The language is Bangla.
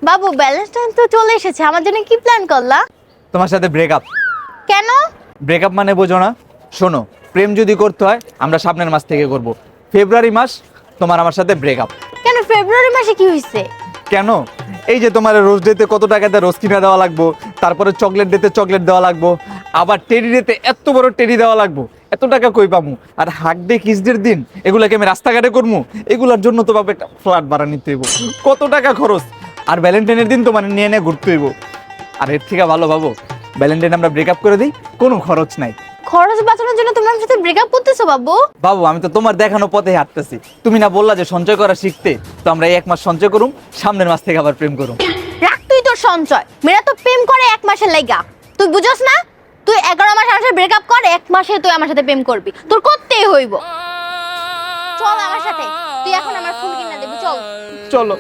বাবু ভ্যালেন্টাইন তো চলে এসেছে, আমার জন্য কি প্ল্যান করলা? তোমার সাথে ব্রেকআপ। কেন? ব্রেকআপ মানে বোঝো না? শোনো, প্রেম যদি করতে হয় আমরা সামনের মাস থেকে করব। ফেব্রুয়ারি মাস তোমার আমার সাথে ব্রেকআপ। কেন ফেব্রুয়ারি মাসে কি হয়েছে? কেন? এই যে তোমার রোজ ডেতে কত টাকা দিয়ে রোজ কিনে দেওয়া লাগবো, তারপরে চকলেট ডেতে চকলেট দেওয়া লাগবো, আবার টেডি ডেতে এত বড় টেডি দেওয়া লাগবো, এত টাকা কই পামু? আর হাক ডে কিস ডের দিন এগুলাকে আমি রাস্তাঘাটে করবো, এগুলার জন্য তো বাবা একটা ফ্ল্যাট ভাড়া নিতে হইব, কত টাকা খরচ। আর ভ্যালেন্টাইনের দিন তো মানে নিয়ে নিয়ে ঘুরতে হইব। আর এর থেকে ভালো ভাবো ভ্যালেন্টাইন আমরা ব্রেকআপ করে দিই, কোনো খরচ নাই। খরচ বাঁচানোর জন্য তুমি আমার সাথে ব্রেকআপ করতেছো বাবু? বাবু আমি তো তোমার দেখানো পথে হাঁটতেছি, তুমি না বললা যে সঞ্চয় করা শিখতে, তো আমরা এই 1 মাস সঞ্চয় করুম, সামনের মাস থেকে আবার প্রেম করুম। রাখ তুই তোর সঞ্চয়, মেয়েরা তো প্রেম করে 1 মাসের লাইগা, তুই বুঝোস না? তুই 11 মাস আমার সাথে ব্রেকআপ কর, 1 মাসে তুই আমার সাথে প্রেম করবি, তোর করতেই হইব। চল আমার সাথে, তুই এখন আমার ফুল কিনা দিবি, চল। চলো।